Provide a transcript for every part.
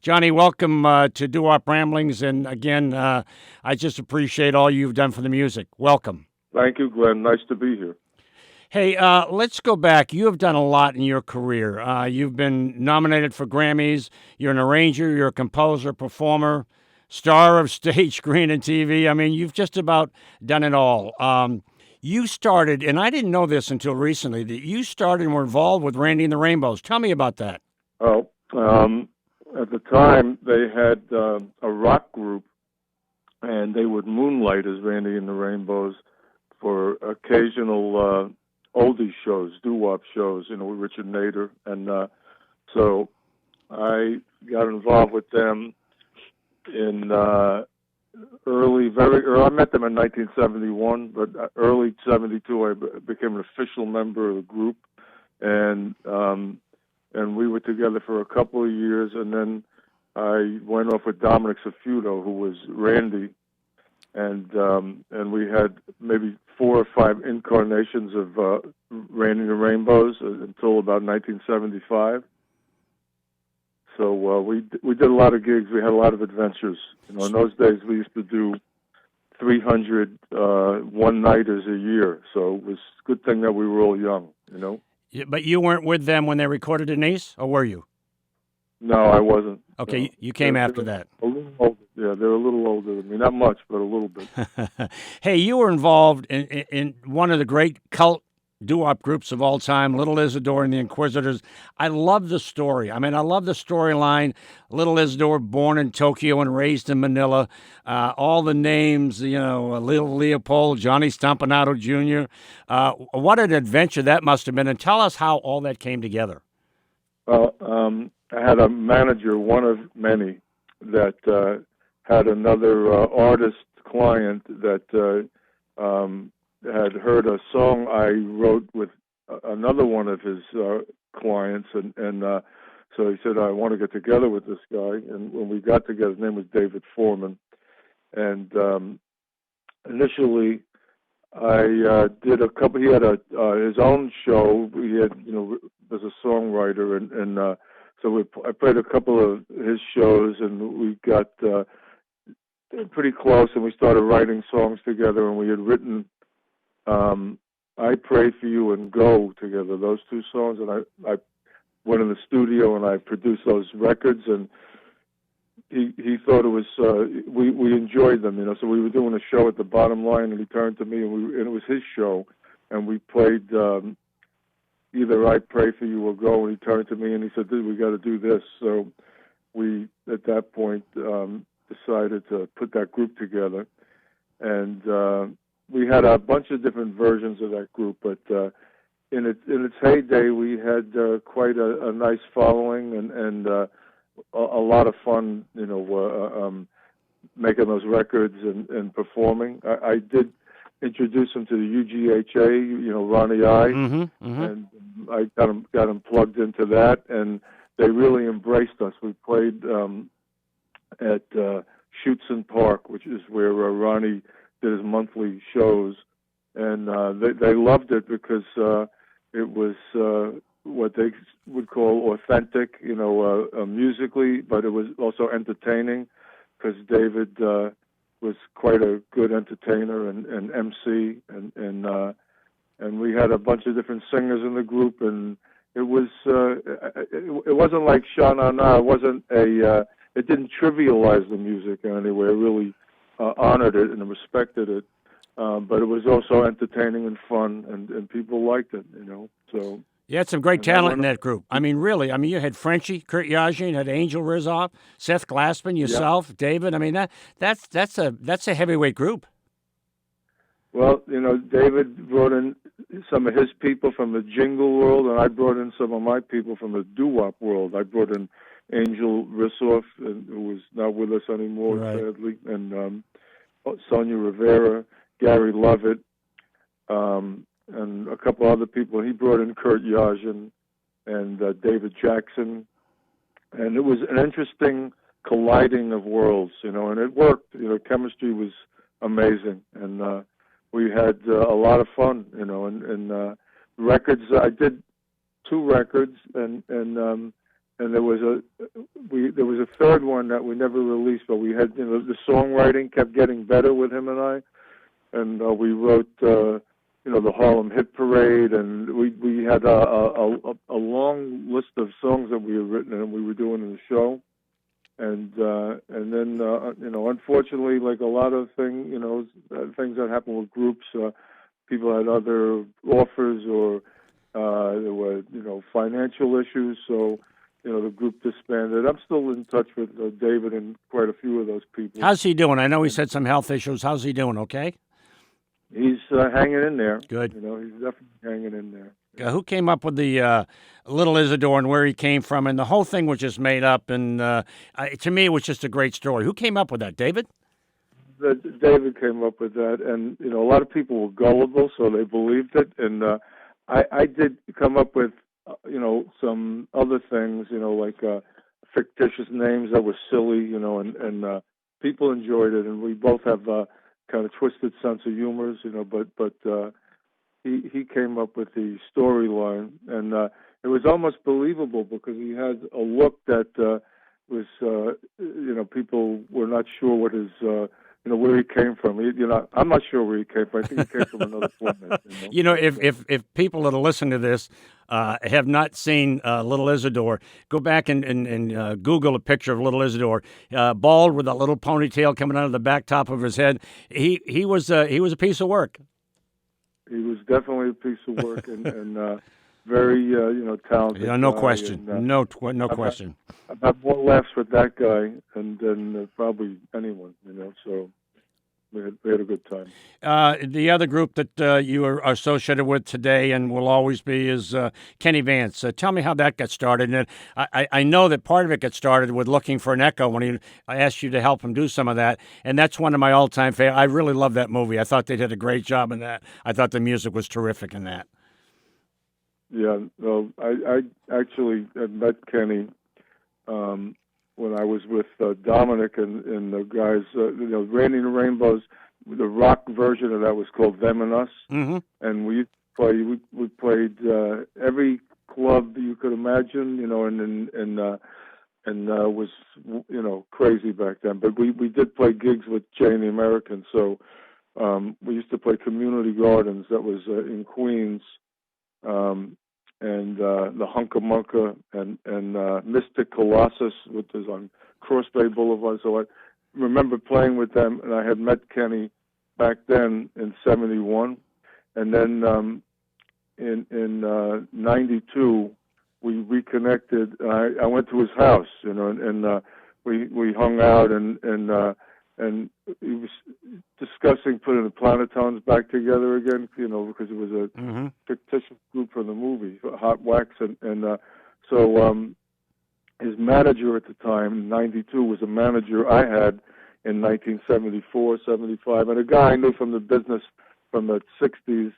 Johnny, welcome to Doo-Wop Ramblings. And again, I just appreciate all you've done for the music. Welcome. Thank you, Glenn. Nice to be here. Hey, let's go back. You have done a lot in your career. You've been nominated for Grammys. You're an arranger, you're a composer, performer, star of stage, screen, and TV. I mean, you've just about done it all. You started, and I didn't know this until recently, that you started and were involved with Randy and the Rainbows. Tell me about that. Oh, at the time they had a rock group, and they would moonlight as Randy and the Rainbows for occasional oldie shows, doo-wop shows, with Richard Nader, and so I got involved with them in very early. I met them in 1971, but early '72 I became an official member of the group, and we were together for a couple of years, and then I went off with Dominic Safuto, who was Randy, and we had maybe 4 or 5 incarnations of Randy and the Rainbows until about 1975. So we did a lot of gigs. We had a lot of adventures. In those days, we used to do 300 one-nighters a year. So it was a good thing that we were all young. But you weren't with them when they recorded Denise, or were you? No, I wasn't. Okay, no. you came after that. A little older. Yeah, they're a little older than me. Not much, but a little bit. Hey, you were involved in one of the great cult doo-wop groups of all time, Little Isidore and the Inquisitors. I love the story. I mean, I love the storyline. Little Isidore, born in Tokyo and raised in Manila. All the names, Little Leopold, Johnny Stompanato Jr. What an adventure that must have been. And tell us how all that came together. Well, I had a manager, one of many, that had another artist client that had heard a song I wrote with another one of his clients, and so he said, I want to get together with this guy. And when we got together, his name was David Foreman, and initially I did a couple. He had his own show. He had, as a songwriter, and so I played a couple of his shows, and we got pretty close, and we started writing songs together, and we had written I Pray For You and Go together, those 2 songs, and I went in the studio and I produced those records, and he thought it was we enjoyed them, so we were doing a show at the Bottom Line, and he turned to me, and it was his show, and we played either I Pray For You or Go, and he turned to me and he said, dude, we got to do this. So we at that point decided to put that group together, and we had a bunch of different versions of that group, but in its heyday, we had quite a nice following, and a lot of fun, making those records and performing. I did introduce him to the UGHA, Ronnie I, and I got him plugged into that, and they really embraced us. We played at Schuetzen Park, which is where Ronnie did his monthly shows, and they loved it because it was what they would call authentic, musically, but it was also entertaining because David was quite a good entertainer and MC, and we had a bunch of different singers in the group, and it wasn't like Sha Na Na. It didn't trivialize the music in any way. It really honored it and respected it, but it was also entertaining and fun, and people liked it, So you had some great talent in that group. I mean, really. I mean, you had Frenchie, Kurt Yajin, had Angel Rizzoff, Seth Glassman, yourself, David. I mean, that's a heavyweight group. Well, David brought in some of his people from the jingle world, and I brought in some of my people from the doo-wop world. I brought in Angel Rizzoff, who was not with us anymore, right, sadly, and Sonia Rivera, Gary Lovett, and a couple other people. He brought in Kurt Yajin and David Jackson, and it was an interesting colliding of worlds, and it worked. Chemistry was amazing, and we had a lot of fun, and records. I did 2 records, and and there was a third one that we never released, but we had, the songwriting kept getting better with him and I, and we wrote the Harlem Hit Parade, and we had a long list of songs that we had written and we were doing in the show, and then unfortunately, like a lot of things that happen with groups, people had other offers, or there were financial issues, so the group disbanded. I'm still in touch with David and quite a few of those people. How's he doing? I know he said some health issues. How's he doing? Okay. He's hanging in there. Good. He's definitely hanging in there. Who came up with the Little Isidore and where he came from? And the whole thing was just made up. And to me, it was just a great story. Who came up with that? David? David came up with that. And, a lot of people were gullible, so they believed it. And I did come up with, some other things, like fictitious names that were silly, and people enjoyed it. And we both have kind of twisted sense of humors, but he came up with the storyline, and it was almost believable because he had a look that was, people were not sure what his, where he came from. I'm not sure where he came from. I think he came from another planet. If people that are listening to this have not seen Little Isidore, go back and Google a picture of Little Isidore, bald with a little ponytail coming out of the back top of his head. He was a piece of work. He was definitely a piece of work, and very talented. Yeah, no question. And, no question. I've had more laughs with that guy than probably anyone. So we had a good time. The other group that you are associated with today and will always be is Kenny Vance. Tell me how that got started. And I know that part of it got started with looking for an echo when I asked you to help him do some of that. And that's one of my all-time favorites. I really love that movie. I thought they did a great job in that. I thought the music was terrific in that. Yeah, well, I actually had met Kenny when I was with Dominic and the guys, Randy and the Rainbows. The rock version of that was called Them and Us, mm-hmm. and we played every club you could imagine, and was crazy back then. But we did play gigs with Jay and the Americans, so we used to play Community Gardens, that was in Queens. And the Hunka Munka and Mystic Colossus, which is on Cross Bay Boulevard. So I remember playing with them, and I had met Kenny back then in '71, and then in '92 we reconnected. I went to his house, and we hung out, and he was discussing putting the Planotones back together again, because it was a mm-hmm. fictitious group from the movie, Hot Wax, and so his manager at the time, in '92, was a manager I had in 1974, '75, and a guy I knew from the business from the '60s.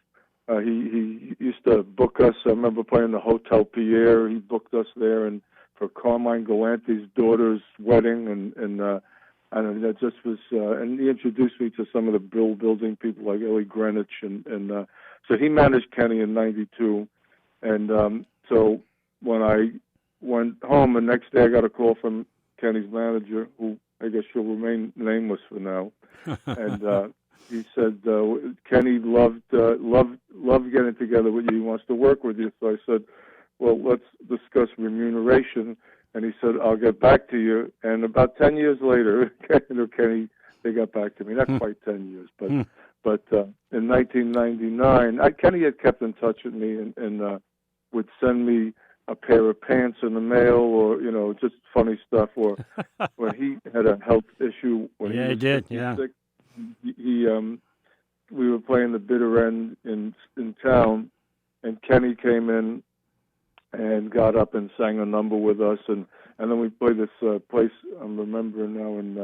He used to book us. I remember playing the Hotel Pierre. He booked us there, and for Carmine Galante's daughter's wedding, and that just was, and he introduced me to some of the building people like Ellie Greenwich, and so he managed Kenny in '92, and so when I went home the next day, I got a call from Kenny's manager, who I guess she'll remain nameless for now, and he said Kenny loved getting together with you. He wants to work with you. So I said, well, let's discuss remuneration. And he said, I'll get back to you. And about 10 years later, Kenny, they got back to me. Not quite 10 years, but in 1999, Kenny had kept in touch with me and would send me a pair of pants in the mail, or just funny stuff. Or when he had a health issue when he was 56, we were playing the bitter end in town, and Kenny came in and got up and sang a number with us, and then we played this place I'm remembering now in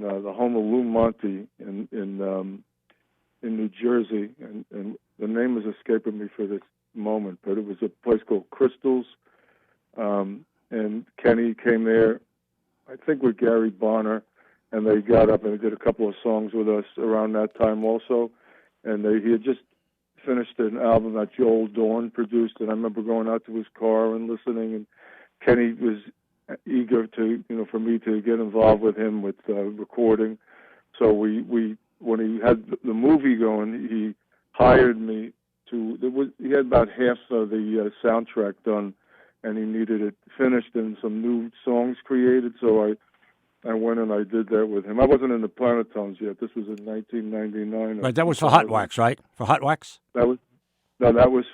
the home of Lou Monte in New Jersey, and the name is escaping me for this moment, but it was a place called Crystals, and Kenny came there, I think with Gary Bonner, and they got up and they did a couple of songs with us around that time also, and he had just finished an album that Joel Dawn produced, and I remember going out to his car and listening, Kenny was eager to, for me to get involved with him with recording. So we when he had the movie going, he hired me he had about half of the soundtrack done, and he needed it finished and some new songs created. So I went and I did that with him. I wasn't in the Planotones yet. This was in 1999. Right, that was for Hot Wax, right? For Hot Wax? That was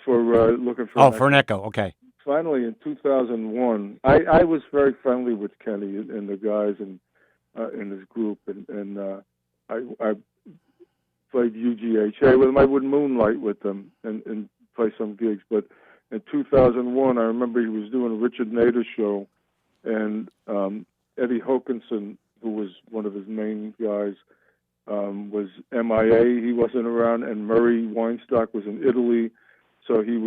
for looking for. Oh, for an echo. Okay. Finally, in 2001, I was very friendly with Kenny and the guys in his group, and I played UGHA with them. I would moonlight with them and play some gigs. But in 2001, I remember he was doing a Richard Nader show, and Eddie Hokinson, who was one of his main guys, was MIA. He wasn't around, and Murray Weinstock was in Italy. So he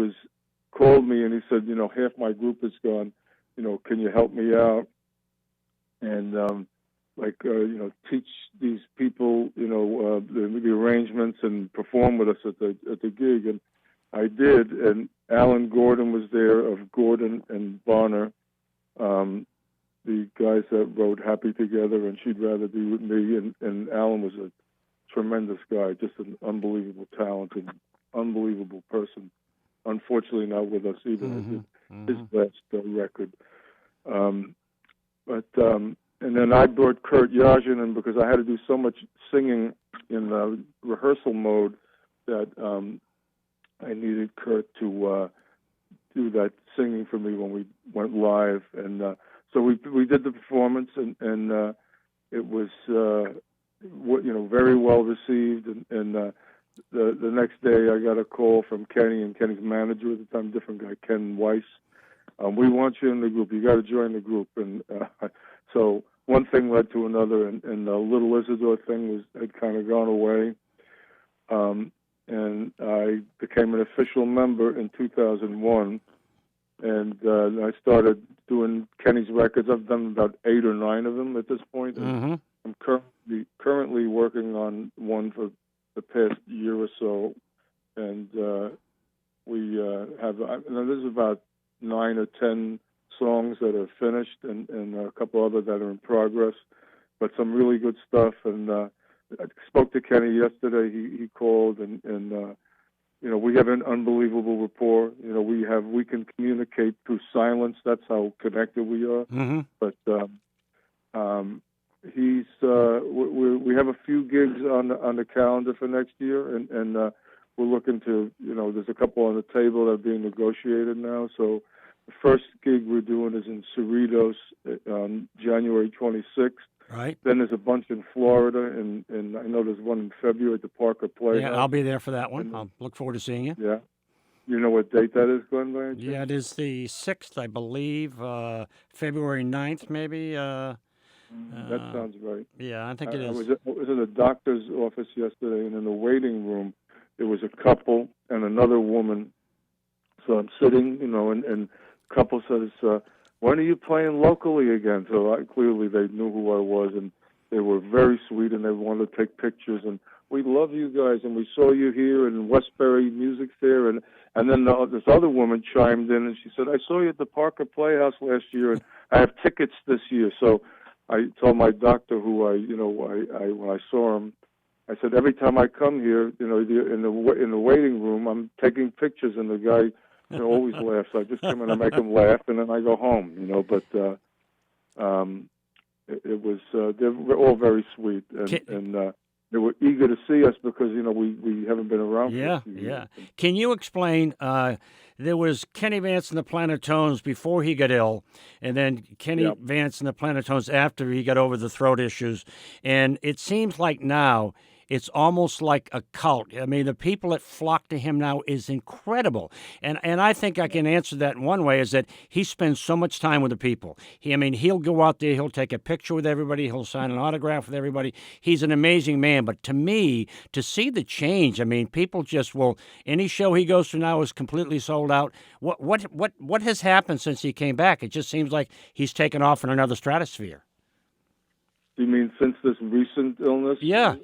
called me and he said, half my group is gone. Can you help me out? And teach these people, the arrangements and perform with us at the gig. And I did. And Alan Gordon was there of Gordon and Bonner, the guys that wrote Happy Together and She'd Rather Be With Me. And Alan was a tremendous guy, just an unbelievable talent and unbelievable person. Unfortunately, not with us either. His last record. And then I brought Kurt Yajin in because I had to do so much singing in rehearsal mode that I needed Kurt to do that singing for me when we went live. And so we did the performance, and it was very well received. And the next day I got a call from Kenny and Kenny's manager at the time, different guy, Ken Weiss. We want you in the group. You got to join the group. And so one thing led to another, and the Little Isidore thing had kind of gone away. And I became an official member in 2001, and I started doing Kenny's records. I've done about 8 or 9 of them at this point. And I'm currently working on one for the past year or so, and we have. This is about 9 or 10 songs that are finished, and a couple other that are in progress, but some really good stuff. And I spoke to Kenny yesterday. He called, and we have an unbelievable rapport. We can communicate through silence. That's how connected we are. But we have a few gigs on the calendar for next year, and we're looking to, there's a couple on the table that are being negotiated now. So the first gig we're doing is in Cerritos on January 26th. Right. Then there's a bunch in Florida, and I know there's one in February at the Parker Playhouse. Yeah, I'll be there for that one. I'll look forward to seeing you. Yeah. You know what date that is, Glen? By any chance? Yeah, it is the 6th, I believe. February 9th, maybe. That sounds right. Yeah, I think it is. I was at a doctor's office yesterday, and in the waiting room, there was a couple and another woman. So I'm sitting, and the couple says, when are you playing locally again? So clearly they knew who I was, and they were very sweet, and they wanted to take pictures. And we love you guys, and we saw you here in Westbury Music Fair. And then this other woman chimed in, and she said, I saw you at the Parker Playhouse last year, and I have tickets this year. So I told my doctor, who when I saw him, I said, every time I come here, in the waiting room, I'm taking pictures, and the guy always laughs. I just come in and make him laugh, and then I go home. But it was they were all very sweet, and they were eager to see us because we haven't been around. Yeah, yeah. Can you explain? There was Kenny Vance and the Planotones before he got ill, and then Kenny Vance and the Planotones after he got over the throat issues, and it seems like now it's almost like a cult. I mean, the people that flock to him now is incredible. And I think I can answer that in one way, is that he spends so much time with the people. He'll go out there, he'll take a picture with everybody, he'll sign an autograph with everybody. He's an amazing man. But to me, to see the change, I mean, people just will, any show he goes to now is completely sold out. What has happened since he came back? It just seems like he's taken off in another stratosphere. You mean since this recent illness? Yeah.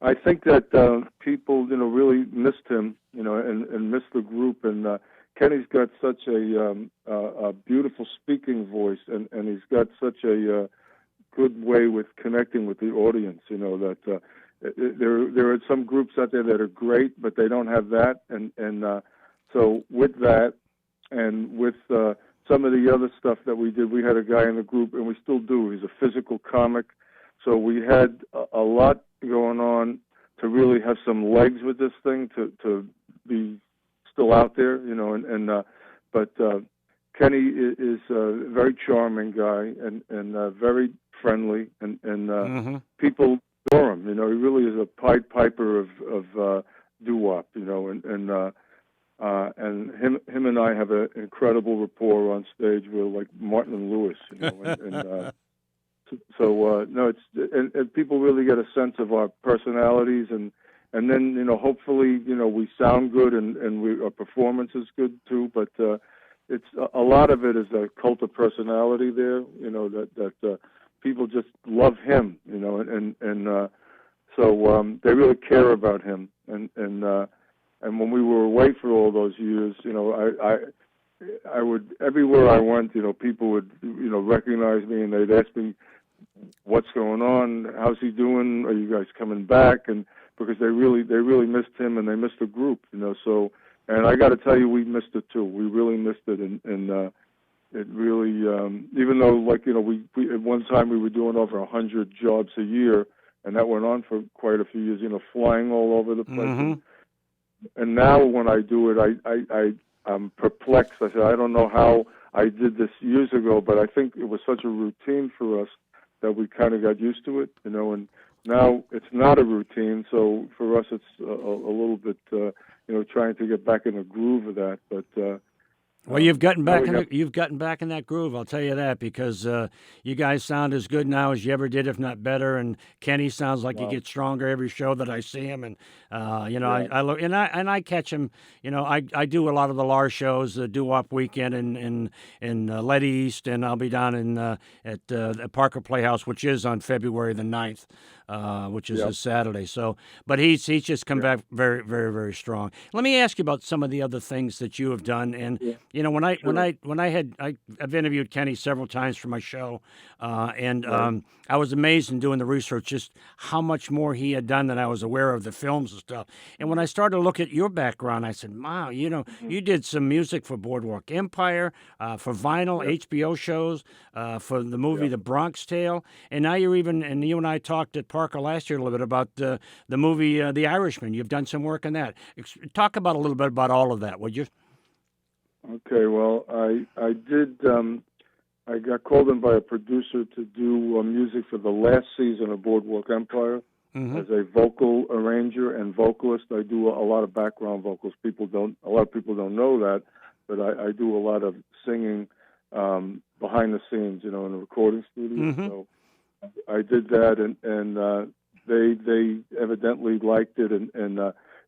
I think that people, really missed him, and missed the group, and Kenny's got such a beautiful speaking voice, and he's got such a good way with connecting with the audience. You know that there are some groups out there that are great, but they don't have that. And so with that, and with some of the other stuff that we did, we had a guy in the group, and we still do. He's a physical comic, so we had a lot going on to really have some legs with this thing to be still out there, you know. But Kenny is a very charming guy and very friendly, and people adore him. You know, he really is a Pied Piper of doo-wop, you know, and him and I have an incredible rapport on stage. We're like Martin and Lewis, you know, so no, and people really get a sense of our personalities, and then, you know, hopefully, you know, we sound good and our performance is good too. But it's a lot of it is a cult of personality there, you know, that people just love him, you know, and so they really care about him, and when we were away for all those years, you know, I would, everywhere I went, you know, people would, you know, recognize me, and they'd ask me, what's going on? How's he doing? Are you guys coming back? And because they really missed him, and they missed the group, you know. So, and I got to tell you, we missed it too. We really missed it, and it really, even though, like, you know, we at one time we were doing over 100 jobs a year, and that went on for quite a few years, you know, flying all over the place. And now when I do it, I'm perplexed. I said, I don't know how I did this years ago, but I think it was such a routine for us that we kind of got used to it, you know, and now it's not a routine. So for us, it's a little bit, you know, trying to get back in the groove of that. But well, you've gotten back in that groove. I'll tell you that, because you guys sound as good now as you ever did, if not better. And Kenny sounds like he gets stronger every show that I see him. And you know, I look and I catch him. You know, I do a lot of the Lars shows, the Doo-Wop Weekend in Lead East, and I'll be down in at the Parker Playhouse, which is on February the 9th. Which is a Saturday. So, but he's just come back very, very, very strong. Let me ask you about some of the other things that you have done. And you know, when I've interviewed Kenny several times for my show, and I was amazed in doing the research just how much more he had done than I was aware of, the films and stuff. And when I started to look at your background, I said, wow, you know, you did some music for Boardwalk Empire, for vinyl, HBO shows, for the movie The Bronx Tale, and now you're even, and you and I talked at Parker last year a little bit about the movie The Irishman. You've done some work on that. Talk about a little bit about all of that, would you? Okay, well, I did. I got called in by a producer to do music for the last season of Boardwalk Empire as a vocal arranger and vocalist. I do a lot of background vocals. A lot of people don't know that, but I do a lot of singing behind the scenes, you know, in the recording studio. So I did that, and they evidently liked it, and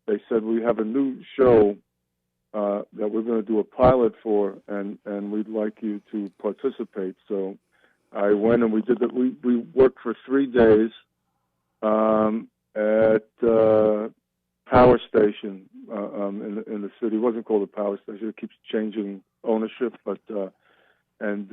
they said, we have a new show that we're going to do a pilot for, and we'd like you to participate. So I went, and we did that. We worked for 3 days at Power Station in the city. It wasn't called a Power Station. It keeps changing ownership, but and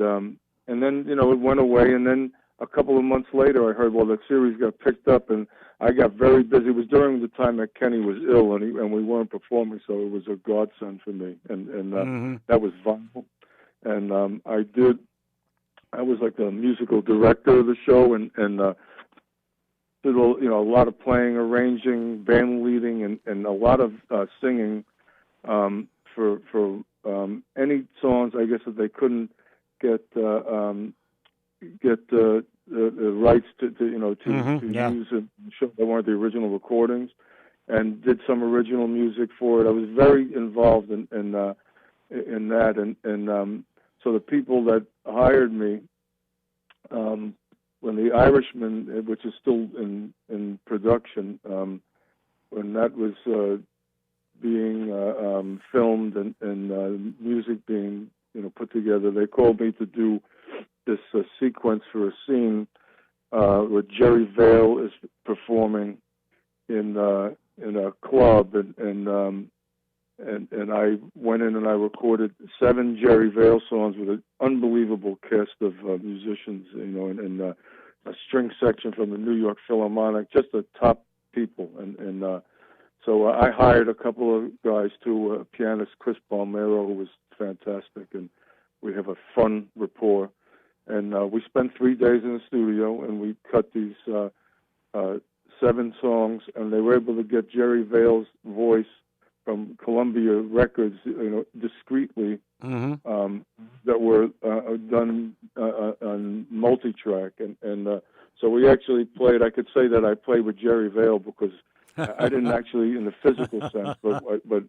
then, you know, it went away, and then a couple of months later, I heard, well, the series got picked up, and I got very busy. It was during the time that Kenny was ill, and we weren't performing, so it was a godsend for me. And that was vinyl. And I was like the musical director of the show, and did, you know, a lot of playing, arranging, band leading, and a lot of singing for any songs, I guess, that they couldn't get the rights to you know, to use and show that weren't the original recordings, and did some original music for it. I was very involved in that, and so the people that hired me, when The Irishman, which is still in production, when that was being filmed and music being, you know, put together, they called me to do this sequence for a scene where Jerry Vale is performing in a club, and and I went in and I recorded 7 Jerry Vale songs with an unbelievable cast of musicians, and a string section from the New York Philharmonic, just the top people. And so I hired a couple of guys too, pianist Chris Palmero, who was fantastic, and we have a fun rapport. And we spent 3 days in the studio, and we cut these 7 songs, and they were able to get Jerry Vale's voice from Columbia Records, discreetly, that were done on multi-track, and so we actually played. I could say that I played with Jerry Vale because I didn't actually, in the physical sense, but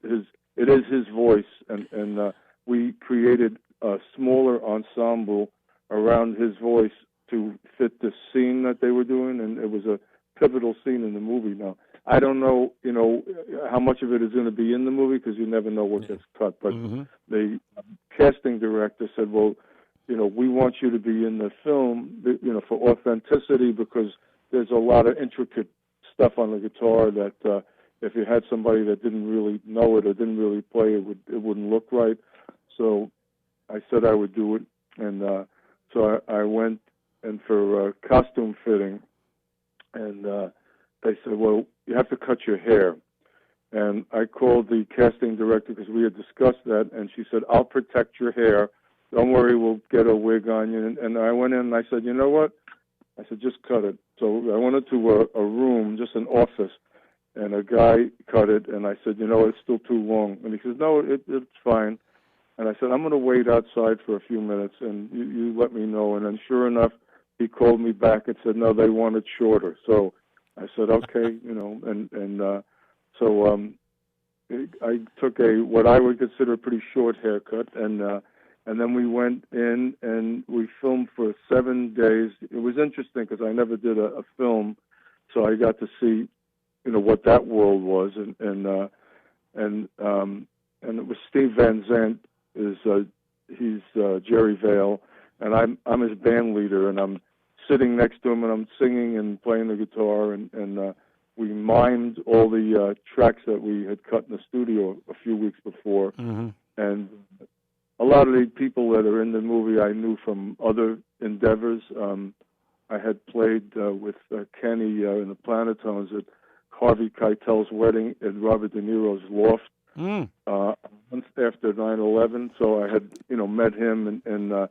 it is his voice, and we created a smaller ensemble around his voice to fit the scene that they were doing, and it was a pivotal scene in the movie. Now, I don't know, how much of it is going to be in the movie because you never know what gets cut. But the casting director said, "Well, we want you to be in the film, for authenticity, because there's a lot of intricate stuff on the guitar that if you had somebody that didn't really know it or didn't really play it, it wouldn't look right." So I said I would do it, and so I went and for costume fitting, and they said, "Well, you have to cut your hair." And I called the casting director because we had discussed that, and she said, "I'll protect your hair. Don't worry, we'll get a wig on you." And I went in and I said, "You know what?" I said, "Just cut it." So I went into a room, just an office, and a guy cut it, and I said, "It's still too long." And he says, "No, it's fine." And I said, "I'm going to wait outside for a few minutes, and you let me know." And then sure enough, he called me back and said, "No, they want it shorter." So I said, "Okay," so I took what I would consider a pretty short haircut, and then we went in and we filmed for 7 days. It was interesting because I never did a film, so I got to see, what that world was, and it was Steve Van Zandt he's Jerry Vale, and I'm his band leader, and I'm sitting next to him and I'm singing and playing the guitar, and we mimed all the tracks that we had cut in the studio a few weeks before, and a lot of the people that are in the movie I knew from other endeavors. I had played with Kenny in the Planotones at Harvey Keitel's wedding at Robert De Niro's loft months after 9/11. So I had, met him and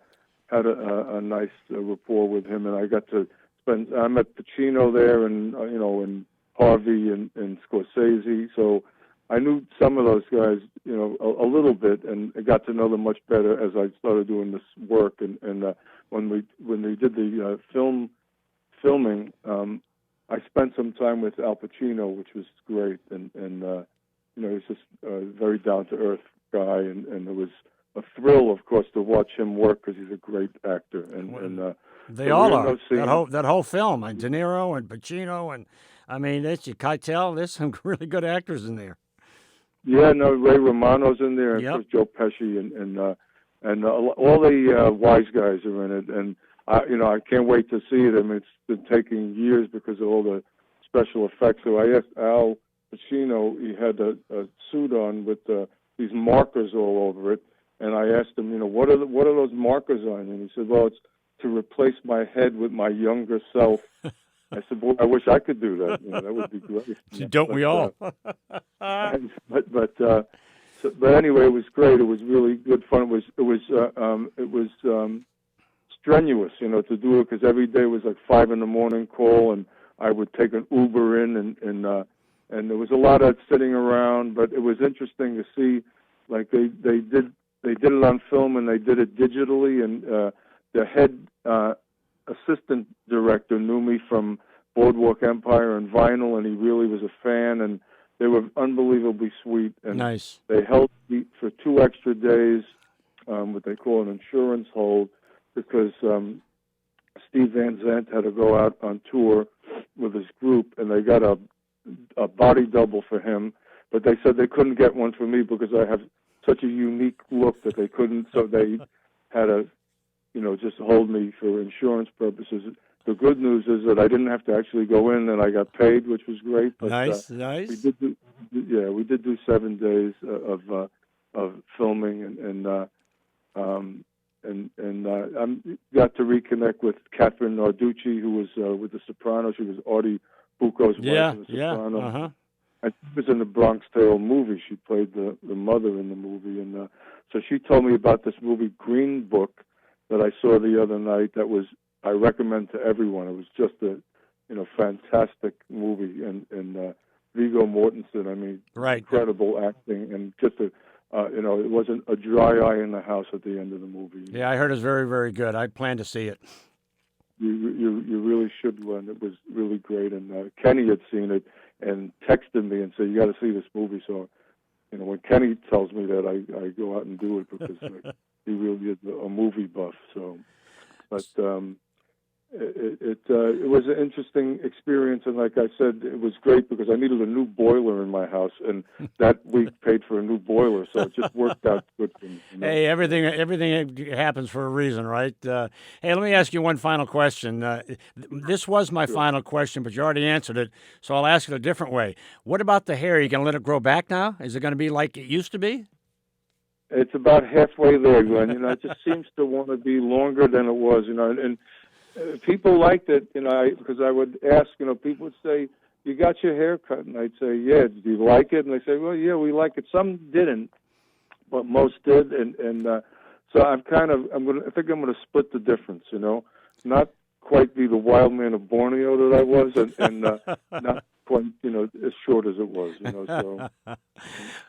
had a nice rapport with him, and I got to spend. I met Pacino there, and and Harvey and Scorsese. So I knew some of those guys, a little bit, and I got to know them much better as I started doing this work. And when they did the filming, I spent some time with Al Pacino, which was great, and he's just a very down to earth guy, and it was a thrill, of course, to watch him work because he's a great actor. And they all are. That whole film, and De Niro and Pacino, and I mean, Keitel. There's some really good actors in there. Yeah, no, Ray Romano's in there, and of course Joe Pesci, and all the wise guys are in it, and I can't wait to see it. I mean, it's been taking years because of all the special effects. So I asked Al Pacino, he had a suit on with these markers all over it, and I asked him, what are those markers on? And he said, "Well, it's to replace my head with my younger self." I said, "Boy, I wish I could do that. That would be great." Don't we all? But anyway, it was great. It was really good fun. It was strenuous, to do it because every day was like 5 a.m. call, and I would take an Uber in, and there was a lot of sitting around. But it was interesting to see, like they did it on film and they did it digitally, and the head assistant director knew me from Boardwalk Empire and vinyl, and he really was a fan, and they were unbelievably sweet. And nice. They held me for 2 extra days, what they call an insurance hold, because Steve Van Zandt had to go out on tour with his group, and they got a body double for him, but they said they couldn't get one for me because I have such a unique look that they couldn't, so they had to, just hold me for insurance purposes. the good news is that I didn't have to actually go in, and I got paid, which was great. But, Nice. we did do 7 days of filming, and I got to reconnect with Catherine Narducci, who was with The Sopranos. She was Artie Bucco's wife in The Sopranos. Uh-huh. And she was in the Bronx Tale movie. She played the mother in the movie, and so she told me about this movie Green Book that I saw the other night. I recommend to everyone. It was just a fantastic movie, and Viggo Mortensen. I mean, incredible acting, and just it wasn't a dry eye in the house at the end of the movie. Yeah, I heard it's very, very good. I plan to see it. You really should, Glenn. It was really great, and Kenny had seen it and texted me and said, "You got to see this movie." So, when Kenny tells me that, I go out and do it because he really is a movie buff. So, but it was an interesting experience, and like I said, it was great because I needed a new boiler in my house, and that week paid for a new boiler, so it just worked out good for me. Hey, everything happens for a reason, right? Hey, let me ask you one final question. This was my final question, but you already answered it, so I'll ask it a different way. What about the hair? Are you going to let it grow back now? Is it going to be like it used to be? It's about halfway there, Glenn. It just seems to want to be longer than it was, and people liked it, because I would ask, people would say, "You got your hair cut?" And I'd say, "Yeah, do you like it?" And they say, "Well, yeah, we like it." Some didn't, but most did, and so I think I'm gonna split the difference, not quite be the wild man of Borneo that I was, and not quite, as short as it was, So,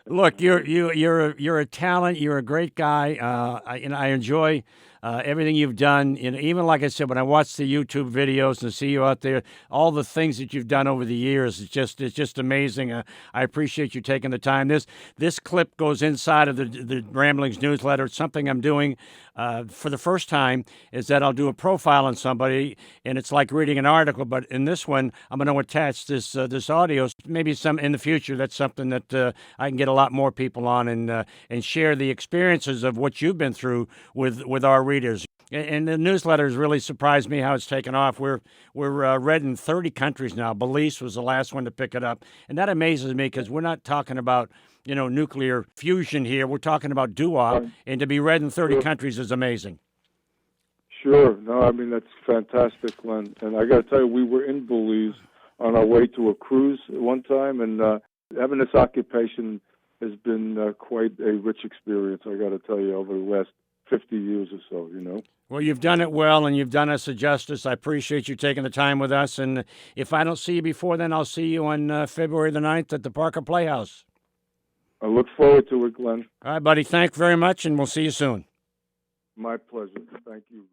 look, you're a talent. You're a great guy. I enjoy everything you've done. Even like I said, when I watch the YouTube videos and see you out there, all the things that you've done over the years, it's just amazing. I appreciate you taking the time. This clip goes inside of the Ramblings newsletter. It's something I'm doing for the first time. Is that I'll do a profile on somebody, and it's like reading an article. But in this one, I'm going to attach this audio. Maybe some in the future. That's something that I can get a lot more people on and share the experiences of what you've been through with our readers. And the newsletter has really surprised me how it's taken off. We're read in 30 countries now. Belize was the last one to pick it up, and that amazes me because we're not talking about nuclear fusion here. We're talking about doo-wop, and to be read in 30 countries is amazing. Sure. No, I mean, that's fantastic, Glenn. And I got to tell you, we were in Belize on our way to a cruise at one time, and having this occupation has been quite a rich experience, I got to tell you, over the last 50 years or so, Well, you've done it well, and you've done us a justice. I appreciate you taking the time with us. And if I don't see you before then, I'll see you on February the 9th at the Parker Playhouse. I look forward to it, Glenn. All right, buddy. Thank you very much, and we'll see you soon. My pleasure. Thank you.